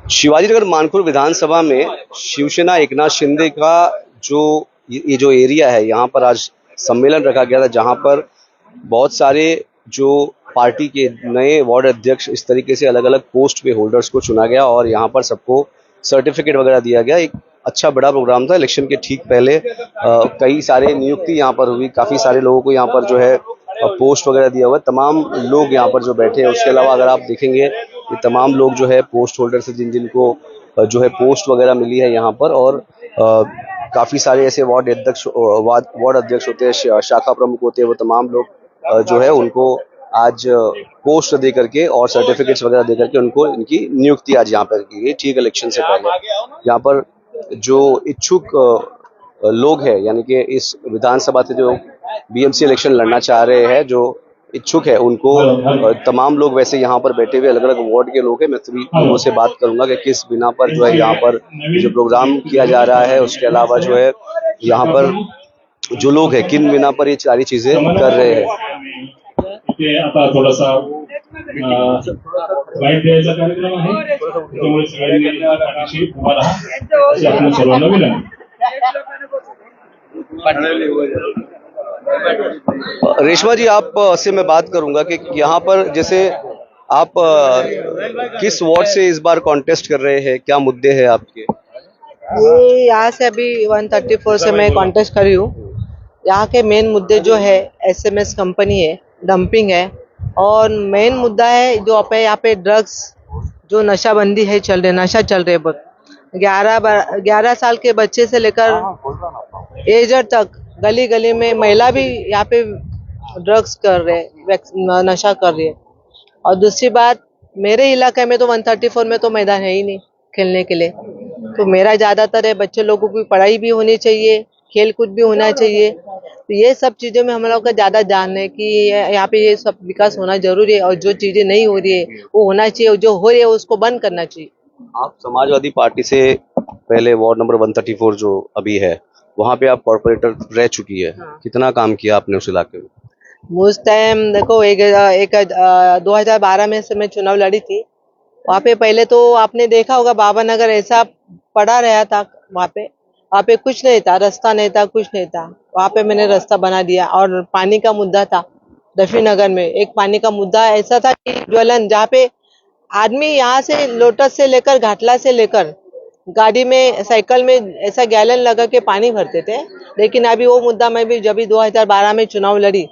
शिवाजीनगर मानपुर विधानसभा में शिवसेना एकनाथ शिंदे का जो ये जो एरिया है, यहाँ पर आज सम्मेलन रखा गया था, जहाँ पर बहुत सारे जो पार्टी के नए वार्ड अध्यक्ष इस तरीके से अलग अलग पोस्ट पे होल्डर्स को चुना गया और यहाँ पर सबको सर्टिफिकेट वगैरह दिया गया। एक अच्छा बड़ा प्रोग्राम था। इलेक्शन के ठीक पहले कई सारे नियुक्ति यहाँ पर हुई, काफ़ी सारे लोगों को यहाँ पर जो है पोस्ट वगैरह दिया हुआ है। तमाम लोग यहाँ पर जो बैठे हैं, उसके अलावा अगर आप देखेंगे ये तमाम लोग जो है पोस्ट होल्डर से जिनको जो है पोस्ट वगैरह मिली है यहाँ पर, और काफ़ी सारे ऐसे वार्ड अध्यक्ष होते हैं, शाखा प्रमुख होते हैं, वो तमाम लोग जो है उनको आज पोस्ट दे करके और सर्टिफिकेट्स वगैरह दे करके उनको इनकी नियुक्ति आज यहाँ पर की गई, ठीक इलेक्शन से पहले। यहाँ पर जो इच्छुक लोग हैं, यानी कि इस विधानसभा से जो बीएमसी इलेक्शन लड़ना चाह रहे हैं, जो इच्छुक है, उनको तमाम लोग वैसे यहाँ पर बैठे हुए अलग अलग वार्ड के लोग हैं। मैं सभी लोगों से बात करूंगा कि किस बिना पर जो है यहाँ पर जो प्रोग्राम किया जा रहा है, उसके अलावा जो है यहाँ पर जो लोग हैं किन बिना पर ये सारी चीजें कर रहे हैं। आता थोडासा बाईट द्यायचा कार्यक्रम आहे, त्यामुळे सगळ्यांनी पाठीशी उभा राहा अशी आपण सर्वांना विनंती। रेशमा जी, आप से मैं बात करूंगा कि यहाँ पर जैसे आप किस वार्ड से इस बार कॉन्टेस्ट कर रहे हैं, क्या मुद्दे हैं आपके? ये यहाँ से अभी 134 से मैं कॉन्टेस्ट कर रही हूँ। यहाँ के मेन मुद्दे जो है एसएमएस कंपनी है, डंपिंग है, और मेन मुद्दा है जो यहाँ पे ड्रग्स, जो नशाबंदी है नशा चल रहे बहुत। 11 साल के बच्चे से लेकर एजर तक गली गली में महिला भी यहाँ पे ड्रग्स कर रहे, नशा कर रही है। और दूसरी बात, मेरे इलाके में तो 134 में तो मैदान है ही नहीं खेलने के लिए। तो मेरा ज्यादातर है बच्चे लोगों की पढ़ाई भी होनी चाहिए, खेल कूद भी होना चाहिए। तो ये सब चीजों में हम लोग का ज्यादा ध्यान है कि यहाँ पे ये सब विकास होना जरूरी है, और जो चीजें नहीं हो रही है वो होना चाहिए, और जो हो रही है उसको बंद करना चाहिए। आप समाजवादी पार्टी से पहले वार्ड नंबर 134 जो अभी है, वहाँ पे आप कॉर्पोरेटर रह चुकी है। हाँ। कितना काम किया आपने उस इलाके में? उस टाइम देखो 2012 में से मैं चुनाव लड़ी थी। वहाँ पे पहले तो आपने देखा होगा बाबा नगर ऐसा पड़ा रहा था। वहाँ पे कुछ नहीं था, रास्ता नहीं था, कुछ नहीं था। वहाँ पे मैंने रास्ता बना दिया। और पानी का मुद्दा था रफी नगर में, एक पानी का मुद्दा ऐसा था कि ज्वलन, जहाँ पे आदमी यहाँ से लोटस से लेकर घाटला से लेकर गाड़ी में साइकिल में ऐसा गैलन लगा के पानी भरते थे। लेकिन अभी वो मुद्दा मैं भी जब 2012 में चुनाव लड़ी,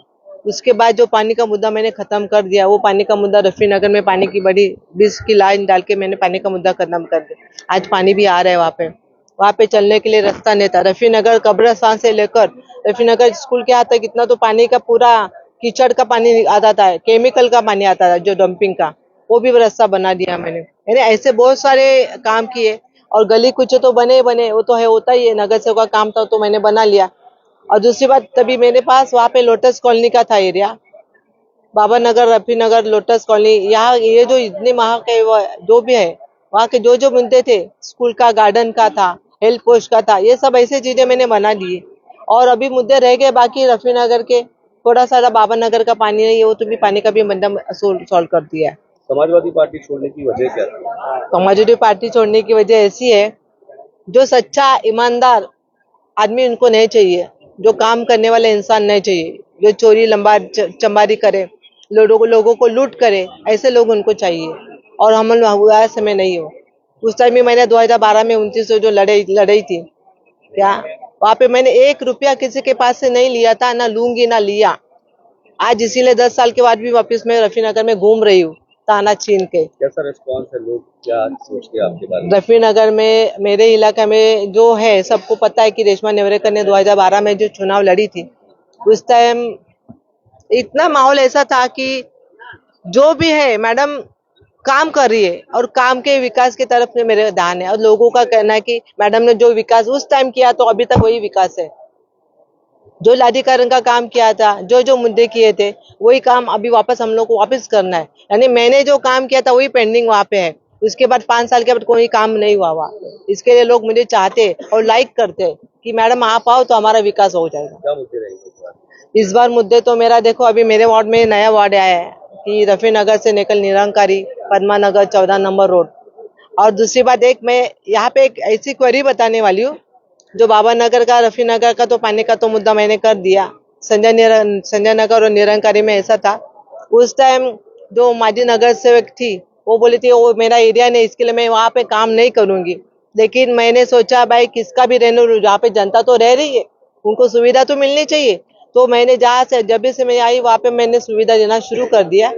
उसके बाद जो पानी का मुद्दा मैंने खत्म कर दिया। वो पानी का मुद्दा रफी नगर में पानी की बड़ी 20 की लाइन डाल के मैंने पानी का मुद्दा खत्म कर दिया। आज पानी भी आ रहा है। वहाँ पे चलने के लिए रास्ता नहीं था। रफी नगर कब्रिस्तान से लेकर रफी नगर स्कूल के यहाँ तक इतना तो पानी का पूरा कीचड़ का पानी आता था, केमिकल का पानी आता था, जो डंपिंग का, वो भी रास्ता बना दिया मैंने। यानी ऐसे बहुत सारे काम किए। और गली कुछ तो बने, वो तो है, होता ही है, नगर सेवक का काम था तो मैंने बना लिया। और दूसरी बात, तभी मेरे पास वहाँ पे लोटस कॉलोनी का था एरिया, बाबा नगर, रफी नगर, लोटस कॉलोनी। यहाँ ये जो इतने वहाँ के जो भी है, वहाँ के जो मुद्दे थे, स्कूल का, गार्डन का था, हेल्थ पोस्ट का था, ये सब ऐसे चीजें मैंने बना दी। और अभी मुद्दे रह गए बाकी रफी नगर के, थोड़ा सा बाबा नगर का पानी नहीं है, वो तो भी पानी का भी मुद्दा सॉल्व कर दिया है। समाजवादी पार्टी छोड़ने की वजह क्या थी? समाजवादी पार्टी छोड़ने की वजह ऐसी है, जो सच्चा ईमानदार आदमी उनको नहीं चाहिए, जो काम करने वाले इंसान नहीं चाहिए, जो चोरी चंबारी करे, लोगों को लूट करे, ऐसे लोग उनको चाहिए। और हम हुआ समय नहीं हो। उस टाइम में मैंने 2012 में 29 जो लड़ाई थी, क्या वहाँ पे मैंने 1 रुपया किसी के पास से नहीं लिया था, ना लूंगी ना लिया। आज इसीलिए 10 साल के बाद भी वापस मैं रफी नगर में घूम रही हूँ, ताना छीन के। कैसा रिस्पॉन्स है, लोग क्या सोचते हैं आपके बारे में? रफी नगर में, मेरे इलाके में जो है, सबको पता है कि रेशमा नेवरेकर ने 2012 में जो चुनाव लड़ी थी, उस टाइम इतना माहौल ऐसा था कि जो भी है मैडम काम कर रही है, और काम के विकास की तरफ में मेरे ध्यान है। और लोगों का कहना है कि मैडम ने जो विकास उस टाइम किया तो अभी तक वही विकास है। जो लादीकरण का काम किया था, जो मुद्दे किए थे, वही काम अभी वापस हम लोग को वापस करना है। यानी मैंने जो काम किया था वही पेंडिंग वहाँ पे है। उसके बाद 5 साल के बाद कोई काम नहीं हुआ। इसके लिए लोग मुझे चाहते और लाइक करते कि मैडम आप आओ तो हमारा विकास हो जाएगा। क्या मुद्दे रहेंगे इस बार मुद्दे तो मेरा देखो, अभी मेरे वार्ड में नया वार्ड आया है कि रफी नगर से निकल निरंकारी, पद्मा नगर 14 नंबर रोड, और दूसरी बात, एक मैं यहाँ पे एक ऐसी क्वेरी बताने वाली हूँ, जो बाबा नगर का, रफी नगर का तो पानी का तो मुद्दा मैंने कर दिया। संजय नगर और निरंकारी में ऐसा था, उस टाइम जो माजी नगर सेवक थी वो बोली थी वो मेरा एरिया नहीं, इसके लिए मैं वहाँ पे काम नहीं करूंगी। लेकिन मैंने सोचा भाई किसका भी रहने दो, जहाँ पे जनता तो रह रही है, उनको सुविधा तो मिलनी चाहिए। तो मैंने जहाँ से जब भी से मैं आई वहाँ पे मैंने सुविधा देना शुरू कर दिया।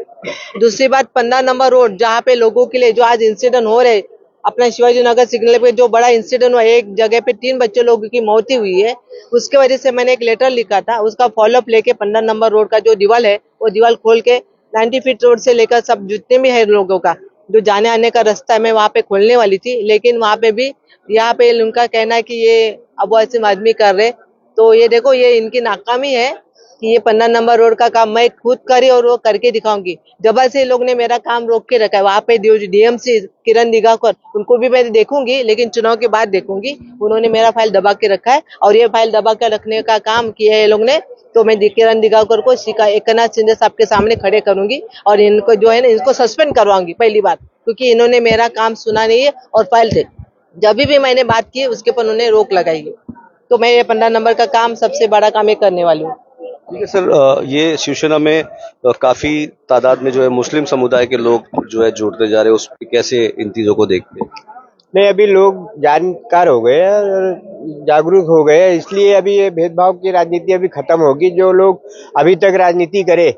दूसरी बात, 15 नंबर रोड जहाँ पे लोगों के लिए जो आज इंसिडेंट हो रहे, अपना शिवाजी नगर सिग्नल पे जो बड़ा इंसिडेंट हुआ, एक जगह पे 3 बच्चे लोगों की मौत हुई है, उसके वजह से मैंने एक लेटर लिखा था। उसका फॉलोअप लेके 15 नंबर रोड का जो दीवाल है वो दीवाल खोल के 90 फीट रोड से लेकर सब जितने भी है लोगों का जो जाने आने का रास्ता है मैं वहाँ पे खोलने वाली थी। लेकिन वहाँ पे भी यहाँ पे उनका कहना है कि ये अब ऐसे आदमी कर रहे, तो ये देखो ये इनकी नाकामी है कि ये 15 नंबर रोड का काम मैं खुद करी और वो करके दिखाऊंगी। जबल से लोग ने मेरा काम रोक के रखा है। वहाँ पे डीएमसी किरण दिगाकर उनको भी मैं देखूंगी, लेकिन चुनाव के बाद देखूंगी। उन्होंने मेरा फाइल दबा के रखा है और ये फाइल दबा के रखने का काम किया है ये लोग ने। तो मैं किरण दिगाकर को एकनाथ शिंदे साहब के सामने खड़े करूंगी और इनको जो है ना इनको सस्पेंड करवाऊंगी पहली बात, क्योंकि इन्होंने मेरा काम सुना नहीं है और फाइल थे जब भी मैंने बात की उसके पर उन्होंने रोक लगाई है। तो मैं ये 15 नंबर का काम सबसे बड़ा काम ये करने वाली हूँ। ठीक है सर, ये शिवसेना में काफी तादाद में जो है मुस्लिम समुदाय के लोग जो है जुड़ते जा रहे हैं, उस पे कैसे इन चीजों को देखते हैं? नहीं, अभी लोग जानकार हो गए हैं और जागरूक हो गए हैं, इसलिए अभी ये भेदभाव की राजनीति अभी खत्म होगी। जो लोग अभी तक राजनीति करे,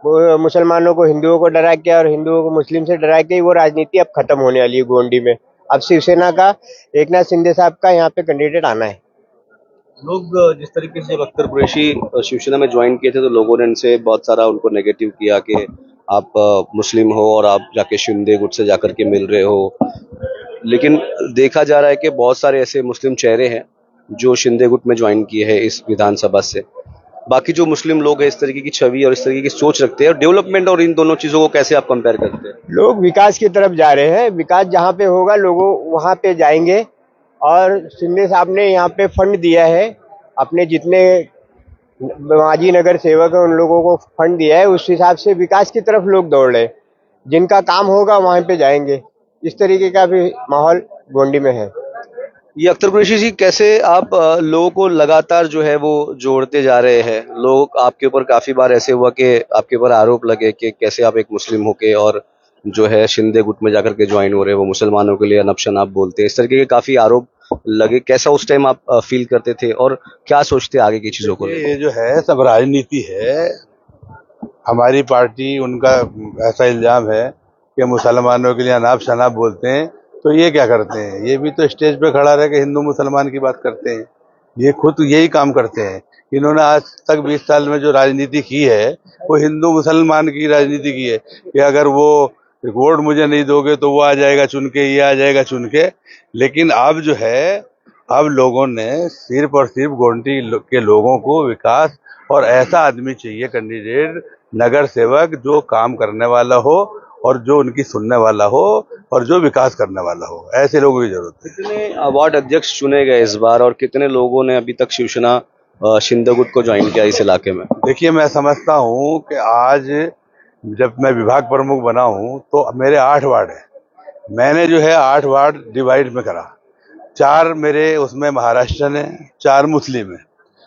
वो मुसलमानों को हिंदुओं को डरा के और हिंदुओं को मुस्लिम से डरा के, वो राजनीति अब खत्म होने वाली है गोंडी में। अब शिवसेना का एकनाथ शिंदे साहब का यहाँ पे कैंडिडेट आना है। लोग जिस तरीके से जब अख्तर कुरैशी शिवसेना में ज्वाइन किए थे तो लोगों ने इनसे बहुत सारा उनको नेगेटिव किया कि आप मुस्लिम हो और आप जाके शिंदे गुट से जाकर के मिल रहे हो। लेकिन देखा जा रहा है कि बहुत सारे ऐसे मुस्लिम चेहरे हैं जो शिंदे गुट में ज्वाइन किए हैं इस विधानसभा से। बाकी जो मुस्लिम लोग हैं इस तरीके की छवि और इस तरीके की सोच रखते हैं, और डेवलपमेंट और इन दोनों चीजों को कैसे आप कंपेयर करते हैं? लोग विकास की तरफ जा रहे हैं, विकास जहाँ पे होगा लोगों वहाँ पे जाएंगे। और शिंदे साहब ने यहाँ पे फंड दिया है, अपने जितने माजी नगर सेवक है उन लोगों को फंड दिया है, उस हिसाब से विकास की तरफ लोग दौड़ रहे हैं। जिनका काम होगा वहाँ पे जाएंगे, इस तरीके का भी माहौल गोंडी में है। ये अख्तर कुरैशी जी, कैसे आप लोगों को लगातार जो है वो जोड़ते जा रहे हैं? लोग आपके ऊपर काफी बार ऐसे हुआ कि आपके ऊपर आरोप लगे कि कैसे आप एक मुस्लिम होके और जो है शिंदे गुट में जाकर के ज्वाइन हो रहे हैं, वो मुसलमानों के लिए अनब शनाब बोलते हैं, इस तरीके के काफी आरोप लगे। कैसा उस टाइम आप फील करते थे और क्या सोचते आगे की चीजों को? ये जो है सब राजनीति है। हमारी पार्टी, उनका ऐसा इल्जाम है कि मुसलमानों के लिए अनाप शनाप बोलते हैं, तो ये क्या करते हैं? ये भी तो स्टेज पे खड़ा रह के हिंदू मुसलमान की बात करते हैं। ये खुद यही काम करते हैं। इन्होंने आज तक 20 साल में जो राजनीति की है वो हिंदू मुसलमान की राजनीति की है कि अगर वो वोट मुझे नहीं दोगे तो वो आ जाएगा चुन के, ये आ जाएगा चुन के। लेकिन अब जो है, अब लोगों ने सिर्फ और सिर्फ गोंडी के लोगों को विकास और ऐसा आदमी चाहिए कैंडिडेट, नगर सेवक, जो काम करने वाला हो और जो उनकी सुनने वाला हो और जो विकास करने वाला हो। ऐसे लोगों की जरूरत है। कितने वार्ड अध्यक्ष चुने गए इस बार और कितने लोगों ने अभी तक शिवसेना शिंदे गुट को ज्वाइन किया इस इलाके में? देखिए, मैं समझता हूँ कि आज जब मैं विभाग प्रमुख बना हूँ तो मेरे 8 वार्ड है। मैंने जो है 8 वार्ड डिवाइड में करा। 4 मेरे उसमें महाराष्ट्र है, 4 मुस्लिम है।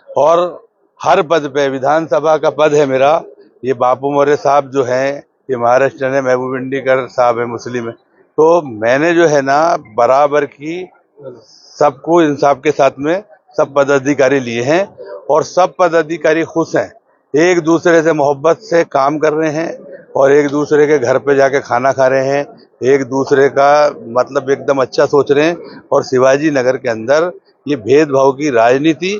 और हर पद पे, विधानसभा का पद है मेरा, ये बापू मोरे साहब जो हैं ये महाराष्ट्र है, महबूब इंडीकर साहब है मुस्लिम है। तो मैंने जो है ना बराबर की सबको इंसाफ के साथ में सब पदाधिकारी लिए हैं और सब पदाधिकारी खुश हैं, एक दूसरे से मोहब्बत से काम कर रहे हैं और एक दूसरे के घर पे जाके खाना खा रहे हैं, एक दूसरे का मतलब एकदम अच्छा सोच रहे हैं। और शिवाजी नगर के अंदर ये भेदभाव की राजनीति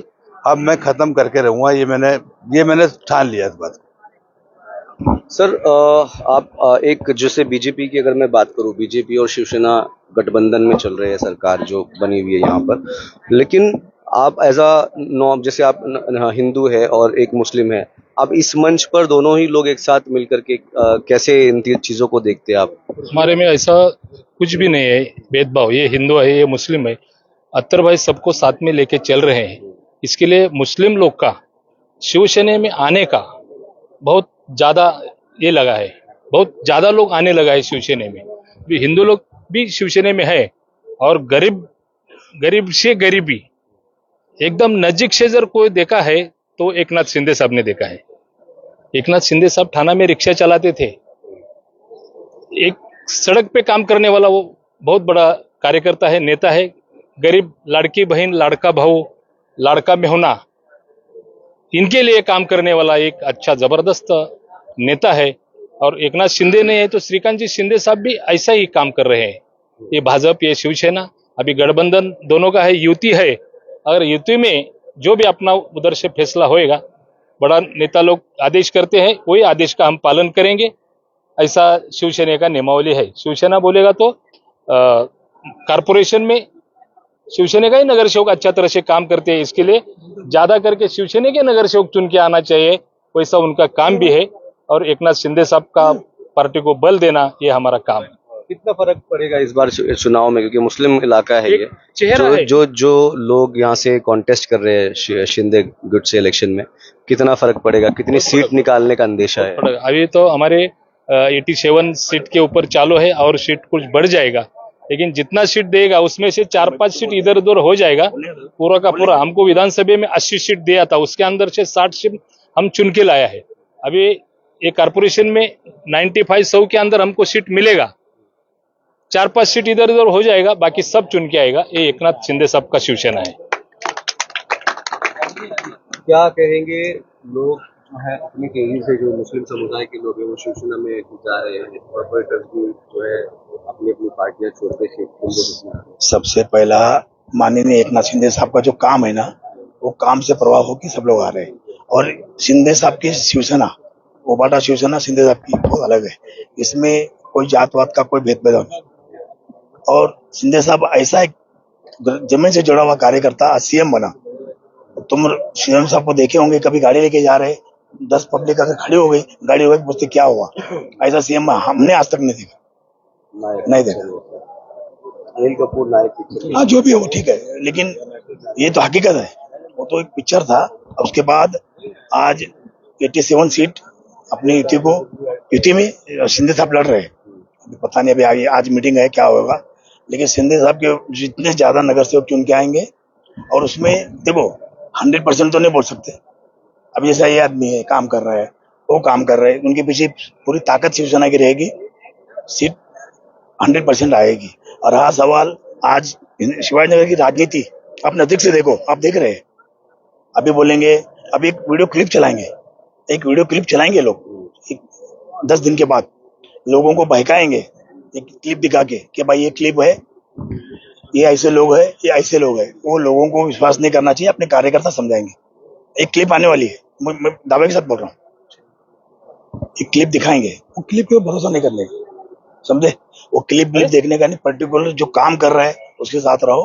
अब मैं खत्म करके रहूंगा, ये मैंने ठान लिया इस बात को। सर, आप एक जैसे बीजेपी की अगर मैं बात करूं, बीजेपी और शिवसेना गठबंधन में चल रहे हैं, सरकार जो बनी हुई है यहाँ पर, लेकिन आप एज अ नॉर्म, जैसे आप हिंदू है और एक मुस्लिम है, आप इस मंच पर दोनों ही लोग एक साथ मिलकर के कैसे इन चीजों को देखते हैं आप? हमारे में ऐसा कुछ भी नहीं है भेदभाव, ये हिंदू है ये मुस्लिम है, अत्तर भाई सबको साथ में लेके चल रहे हैं। इसके लिए मुस्लिम लोग का शिवसेना में आने का बहुत ज्यादा ये लगा है, बहुत ज्यादा लोग आने लगा है शिवसेना में। भी हिंदू लोग भी शिवसेना में है, और गरीब से गरीबी एकदम नजीक से जर कोई देखा है तो एकनाथ शिंदे साहब ने देखा है। एकनाथ शिंदे साहब थाना में रिक्शा चलाते थे, एक सड़क पे काम करने वाला वो बहुत बड़ा कार्यकर्ता है, नेता है। गरीब लाड़की बहन, लाड़का भाऊ, लाड़का मेहुना, इनके लिए काम करने वाला एक अच्छा जबरदस्त नेता है। और एकनाथ शिंदे ने है तो श्रीकांत जी शिंदे साहब भी ऐसा ही काम कर रहे हैं। ये भाजपा, ये शिवसेना, अभी गठबंधन दोनों का है, युति है। अगर युति में जो भी अपना उधर से फैसला होएगा, बड़ा नेता लोग आदेश करते हैं, वही आदेश का हम पालन करेंगे, ऐसा शिवसेना का नियमावली है। शिवसेना बोलेगा तो कारपोरेशन में शिवसेना का ही नगर सेवक अच्छा तरह से काम करते हैं, इसके लिए ज्यादा करके शिवसेना के नगर सेवक चुन के आना चाहिए, वैसा उनका काम भी है। और एकनाथ शिंदे साहब का पार्टी को बल देना ये हमारा काम है। कितना फर्क पड़ेगा इस बार चुनाव में, क्योंकि मुस्लिम इलाका है ये, चेहरा है। जो लोग यहाँ से कॉन्टेस्ट कर रहे हैं शिंदे गुट से इलेक्शन में, कितना फर्क पड़ेगा, कितनी सीट निकालने का अंदेशा है? अभी तो हमारे 87 सीट के ऊपर चालू है, और सीट कुछ बढ़ जाएगा, लेकिन जितना सीट देगा उसमें से 4-5 सीट इधर उधर हो जाएगा। पूरा का पूरा हमको विधानसभा में 80 सीट दिया था, उसके अंदर से 60 सीट हम चुन के लाया है। अभी ये कारपोरेशन में 95-100 के अंदर हमको सीट मिलेगा, 4-5 सीट इधर उधर हो जाएगा, बाकी सब चुन के आएगा। ये एकनाथ शिंदे साहब का शिवसेना है। क्या कहेंगे लोग जो है अपनी तेजी से, जो मुस्लिम समुदाय के लोग हैं वो शिवसेना में जा रहे हैं, कॉर्पोरेटर्स भी जो है अपनी अपनी पार्टियां छोड़ते शिंदे। सबसे पहला माननीय एकनाथ शिंदे साहब का जो काम है ना, वो काम से प्रभाव होकर सब लोग आ रहे हैं। और शिंदे साहब की शिवसेना, ओबाटा शिवसेना शिंदे साहब की बहुत अलग है, इसमें कोई जातवाद का कोई भेदभाव नहीं। और शिंदे साहब ऐसा एक जमीन से जुड़ा हुआ कार्यकर्ता, सीएम बना। तुम सीएम साहब को देखे होंगे, कभी गाड़ी लेके जा रहे, 10 पब्लिक अगर खड़ी हो गई, गाड़ी हो गई, पूछते क्या हुआ, ऐसा सीएम हमने आज तक नहीं देखा, नहीं देखा। अनिल कपूर नायक, हाँ जो भी हो ठीक है, लेकिन ये तो हकीकत है, वो तो एक पिक्चर था। उसके बाद आज 87 सीट अपनी युति में शिंदे साहब लड़ रहे हैं। पता नहीं अभी आज मीटिंग है क्या होगा, लेकिन शिंदे साहब के जितने ज्यादा नगर सेवक चुन के आएंगे, और उसमें देखो 100% तो नहीं बोल सकते। अब जैसा ये आदमी है, काम कर रहा है, वो काम कर रहे हैं, उनके पीछे पूरी ताकत शिवसेना की रहेगी, सीट 100% आएगी। और हाँ, सवाल आज शिवाजीनगर की राजनीति आप नजदीक से देखो, आप देख रहे हैं, अभी बोलेंगे, अभी एक वीडियो क्लिप चलाएंगे लोग 10 दिन के बाद, लोगों को बहकाएंगे एक क्लिप दिखा के कि भाई ये क्लिप है, ये ऐसे लोग है, ये ऐसे लोग है। वो लोगों को विश्वास नहीं करना चाहिए, अपने कार्यकर्ता समझाएंगे। एक क्लिप आने वाली है, मैं दावे के साथ बोल रहा हूँ, एक क्लिप दिखाएंगे, वो क्लिप पे भरोसा नहीं करने, समझे? वो क्लिप देखने का नहीं, पर्टिकुलर जो काम कर रहा है उसके साथ रहो।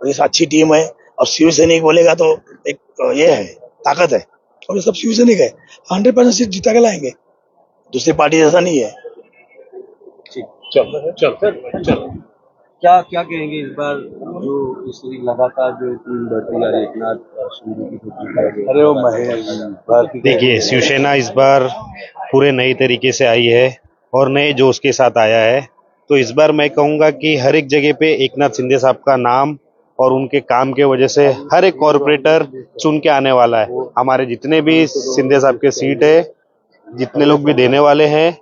और ये अच्छी टीम है, और शिवसैनिक बोलेगा तो एक ये है, ताकत है, और ये सब शिवसैनिक है, 100% सीट जीता के लाएंगे, दूसरी पार्टी जैसा नहीं है। चलो क्या कहेंगे इस बार जो इस लगातार जो बढ़ती जा रही एकनाथ शिंदे की? अरे वो महेश, देखिए, शिवसेना इस बार पूरे नई तरीके से आई है और नए जोश के साथ आया है। तो इस बार मैं कहूंगा कि हर एक जगह पे एकनाथ शिंदे साहब का नाम और उनके काम के वजह से हर एक कॉर्पोरेटर चुन के आने वाला है। हमारे जितने भी शिंदे साहब के सीट है, जितने लोग भी देने वाले हैं,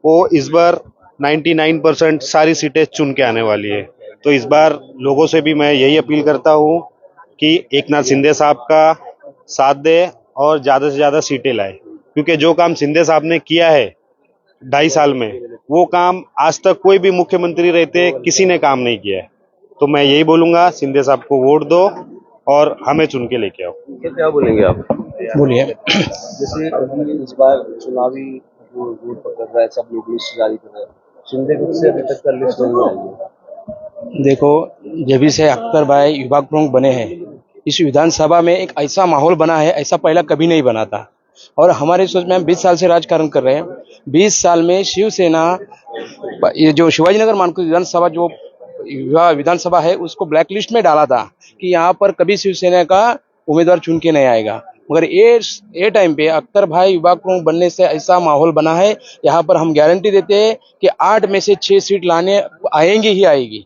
वो इस बार 99% सारी सीटें चुन के आने वाली है। तो इस बार लोगों से भी मैं यही अपील करता हूँ कि एकनाथ शिंदे साहब का साथ दे और ज्यादा से ज्यादा सीटें लाए, क्योंकि जो काम शिंदे साहब ने किया है 2.5 साल में, वो काम आज तक कोई भी मुख्यमंत्री रहते किसी ने काम नहीं किया है। तो मैं यही बोलूंगा, शिंदे साहब को वोट दो और हमें चुन के लेके आओ। क्या बोलेंगे आप? बोलिए। जैसे इस बार चुनावी जो वोट पकड़ रहा है, सब लोग लिस्ट जारी कर रहे हैं, शिंदे गुट से अभी तक का लिस्ट नहीं आई है। देखो, जब से अख्तर भाई विभाग प्रमुख बने हैं, इस विधानसभा में एक ऐसा माहौल बना है, ऐसा पहला कभी नहीं बना था। और हमारे सोच में हम 20 साल से राजकारण कर रहे हैं। 20 साल में शिवसेना, ये जो शिवाजीनगर मानकुर विधानसभा जो विधानसभा है, उसको ब्लैक लिस्ट में डाला था कि यहाँ पर कभी शिवसेना का उम्मीदवार चुन के नहीं आएगा। मगर ये टाइम पे अख्तर भाई विभाग प्रमुख बनने से ऐसा माहौल बना है, यहाँ पर हम गारंटी देते हैं कि 8 में से 6 सीट लाने आएंगी ही आएगी,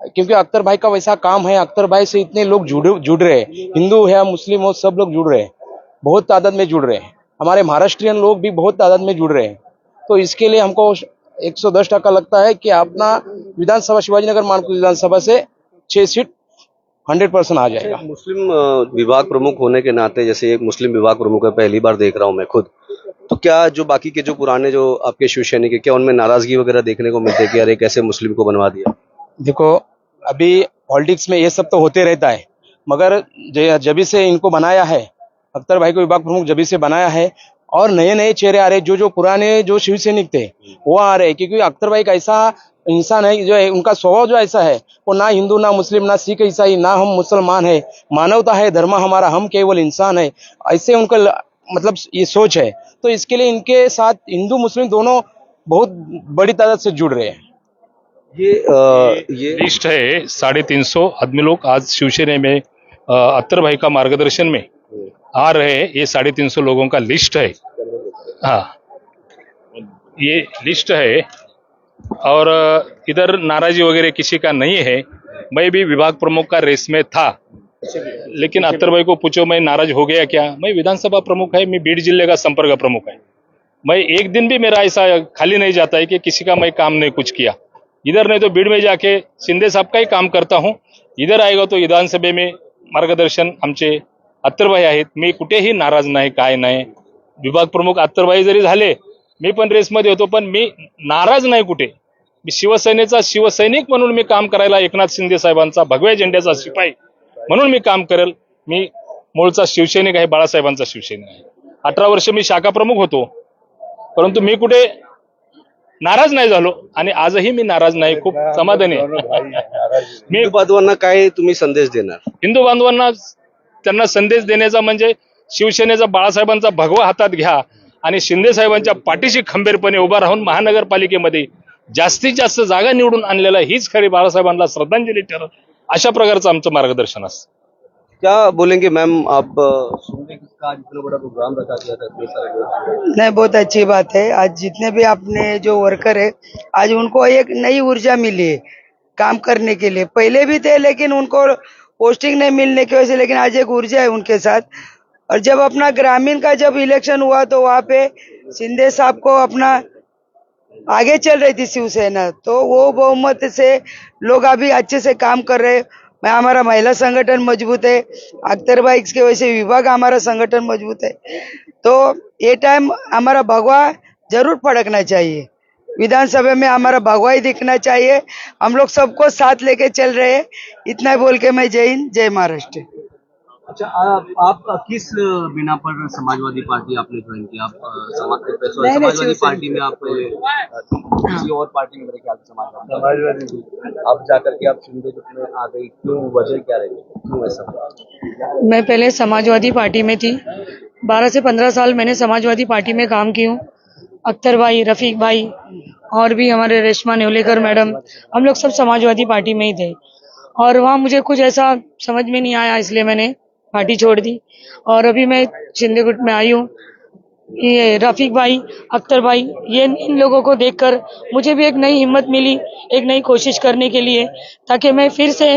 क्योंकि अख्तर भाई का वैसा काम है। अख्तर भाई से इतने लोग जुड़ रहे हैं, हिंदू है मुस्लिम हो, सब लोग जुड़ रहे हैं, बहुत तादाद में जुड़ रहे हैं। हमारे महाराष्ट्रियन लोग भी बहुत तादाद में जुड़ रहे हैं। तो इसके लिए हमको 110% लगता है कि अपना विधानसभा शिवाजीनगर मानपुर विधानसभा से 6 सीट 100% आ जाएगा। मुस्लिम विभाग प्रमुख होने के नाते, जैसे एक मुस्लिम विभाग प्रमुख है, पहली बार देख रहा हूं मैं खुद, तो क्या जो बाकी के जो पुराने जो आपके शिव सैनिक है, क्या उनमें नाराजगी वगैरह देखने को मिलती है कि अरे कैसे मुस्लिम को बनवा दिया? देखो, अभी पॉलिटिक्स में ये सब तो होते रहता है, मगर जब से इनको बनाया है, अख्तर भाई को विभाग प्रमुख जब से बनाया है, और नए नए चेहरे आ रहे, जो पुराने जो शिव सैनिक थे वो आ रहे, क्योंकि अख्तर भाई का ऐसा इंसान है, जो है उनका स्वभाव जो ऐसा है, वो ना हिंदू ना मुस्लिम ना सिख ईसाई ना हम मुसलमान है, मानवता है धर्म हमारा, हम केवल इंसान है, ऐसे उनका मतलब ये सोच है। तो इसके लिए इनके साथ हिंदू मुस्लिम दोनों बहुत बड़ी तादाद से जुड़ रहे हैं। ये लिस्ट है 350 आदमी लोग आज शिवसेना में अख्तर भाई का मार्गदर्शन में आ रहे हैं। ये 350 लोगों का लिस्ट है। हाँ, ये लिस्ट है, और इधर नाराजी वगैरह किसी का नहीं है। मैं भी विभाग प्रमुख का रेस में था, लेकिन अख्तर भाई को पूछो मैं नाराज हो गया क्या? मैं विधानसभा प्रमुख है, मैं बीड जिले का संपर्क प्रमुख है। मैं एक दिन भी मेरा ऐसा खाली नहीं जाता है कि किसी का मैं काम नहीं कुछ किया। इधर नहीं तो बीड में जाके शिंदे साहब का ही काम करता हूँ, इधर आएगा तो विधानसभे में मार्गदर्शन आमचे अख्तरभाई आहेत। मी कुठेही नाराज नाही, काय नाही। विभाग प्रमुख अख्तरभाई जरी झाले, मी पण रेसमध्ये होतो, पण मी नाराज नाही कुठे। मी शिवसेनेचा शिवसैनिक म्हणून मी काम करायला, एकनाथ शिंदे साहेबांचा भगव्या झेंड्याचा शिपाई म्हणून मी काम करेल। मी मूळचा शिवसैनिक आहे, बाळासाहेबांचा शिवसैनिक आहे। 18 वर्ष मी शाखा प्रमुख होतो, परंतु मी कुठे नाराज नाही झालो, आणि आजही मी नाराज नाही, खूप समाधानी आहे। मी हिंदू बांधवांना काय तुम्ही संदेश देणार? हिंदू बांधवांना त्यांना संदेश देण्याचा म्हणजे शिवसेनेचा बाळासाहेबांचा भगवा हातात घ्या आणि शिंदे साहेबांच्या पाठीशी खंबीरपणे उभा राहून महानगरपालिकेमध्ये जास्तीत जास्त जागा निवडून आणलेला हीच खरी बाळासाहेबांना श्रद्धांजली ठरेल, अशा प्रकारचं आमचं मार्गदर्शन असतं। क्या बोलेंगे मैम, आप सुनने का इतना बड़ा प्रोग्राम रखा गया था, इतने सारे लोग? नहीं, बहुत अच्छी बात है। आज जितने भी अपने जो वर्कर है, आज उनको एक नई ऊर्जा मिली है काम करने के लिए। पहले भी थे लेकिन उनको पोस्टिंग नहीं मिलने की वजह से, लेकिन आज एक ऊर्जा है उनके साथ। और जब अपना ग्रामीण का जब इलेक्शन हुआ तो वहाँ पे शिंदे साहब को अपना आगे चल रही थी शिवसेना, तो वो बहुमत से लोग अभी अच्छे से काम कर रहे हैं। मैं हमारा महिला संगठन मजबूत है, अख्तर भाई की वजह से विभाग हमारा संगठन मजबूत है। तो ये टाइम हमारा भगवा जरूर फड़कना चाहिए, विधानसभा में हमारा भगवा ही दिखना चाहिए। हम लोग सबको साथ लेके चल रहे हैं। इतना बोल के मैं जय हिंद जय महाराष्ट्र। अच्छा, आप किस बिना पर समाजवादी पार्टी आपने ज्वाइन किया? आप समाजवादी पार्टी में आप पहले किसी और पार्टी में, मेरे ख्याल से समाजवादी अब जाकर के आप शिंदे गुट में आ गई, क्यों, वजह क्या रही, क्यों ऐसा हुआ? मैं पहले समाजवादी पार्टी में थी, 12 से 15 साल मैंने समाजवादी पार्टी में काम की हूँ। अख्तर भाई, रफीक भाई और भी हमारे रेशमा नेवलेकर मैडम, हम लोग सब समाजवादी पार्टी में ही थे। और वहाँ मुझे कुछ ऐसा समझ में नहीं आया, इसलिए मैंने पार्टी छोड़ दी और अभी मैं शिंदे गुट में आई हूँ। ये रफीक भाई, अख्तर भाई, ये इन लोगों को देखकर मुझे भी एक नई हिम्मत मिली, एक नई कोशिश करने के लिए, ताकि मैं फिर से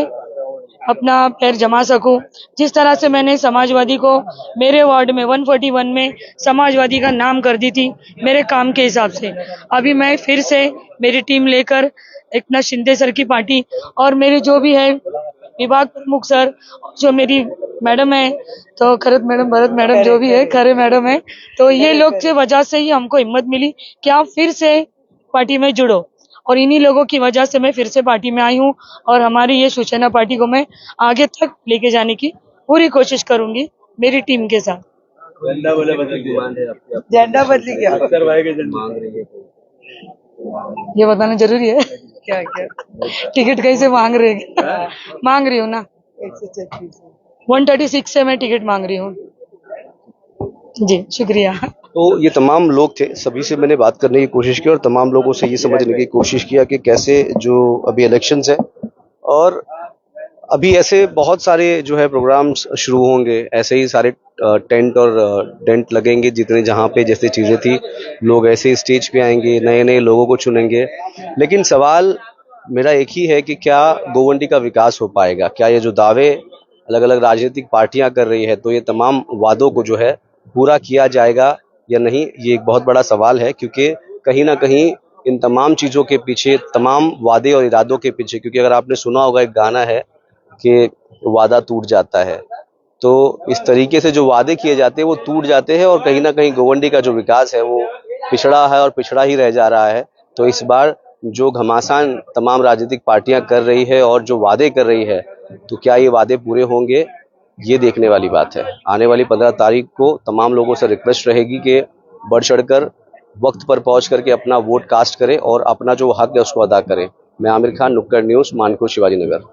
अपना पैर जमा सकूं। जिस तरह से मैंने समाजवादी को मेरे वार्ड में 141 में समाजवादी का नाम कर दी थी मेरे काम के हिसाब से, अभी मैं फिर से मेरी टीम लेकर एकनाथ शिंदे सर की पार्टी और मेरे जो भी है विभाग प्रमुख सर, जो मेरी मैडम है तो खरत मैडम, भरत मैडम, जो भी है खरे मैडम है, तो ये लोग की वजह से ही हमको हिम्मत मिली कि आप फिर से पार्टी में जुड़ो। और इन्हीं लोगों की वजह से मैं फिर से पार्टी में आई हूँ और हमारी ये शिवसेना पार्टी को मैं आगे तक लेके जाने की पूरी कोशिश करूंगी मेरी टीम के साथ। झंडा बदली क्या? ये बताना जरूरी है? क्या क्या टिकट कैसे मांग रहे हैं? मांग रही हूँ ना, 136 से मैं टिकट मांग रही हूँ जी। शुक्रिया। तो ये तमाम लोग थे, सभी से मैंने बात करने की कोशिश की और तमाम लोगों से ये समझने की कोशिश किया कि कैसे जो अभी इलेक्शंस है और अभी ऐसे बहुत सारे जो है प्रोग्राम्स शुरू होंगे, ऐसे ही सारे टेंट और डेंट लगेंगे, जितने जहाँ पे जैसे चीज़ें थी, लोग ऐसे स्टेज पे आएंगे, नए नए लोगों को चुनेंगे। लेकिन सवाल मेरा एक ही है कि क्या गोवंडी का विकास हो पाएगा? क्या ये जो दावे अलग अलग राजनीतिक पार्टियां कर रही है, तो ये तमाम वादों को जो है पूरा किया जाएगा या नहीं, ये एक बहुत बड़ा सवाल है। क्योंकि कहीं ना कहीं इन तमाम चीज़ों के पीछे, तमाम वादे और इरादों के पीछे, क्योंकि अगर आपने सुना होगा एक गाना है कि वादा टूट जाता है, तो इस तरीके से जो वादे किए जाते हैं वो टूट जाते हैं और कहीं ना कहीं गोवंडी का जो विकास है वो पिछड़ा है और पिछड़ा ही रह जा रहा है। तो इस बार जो घमासान तमाम राजनीतिक पार्टियां कर रही है और जो वादे कर रही है, तो क्या ये वादे पूरे होंगे, ये देखने वाली बात है। आने वाली 15 तारीख को तमाम लोगों से रिक्वेस्ट रहेगी कि बढ़ चढ़कर वक्त पर पहुंच करके अपना वोट कास्ट करें और अपना जो हक है उसको अदा करें। मैं आमिर खान, नुक्कड़ न्यूज़, मानकोट शिवाजी नगर।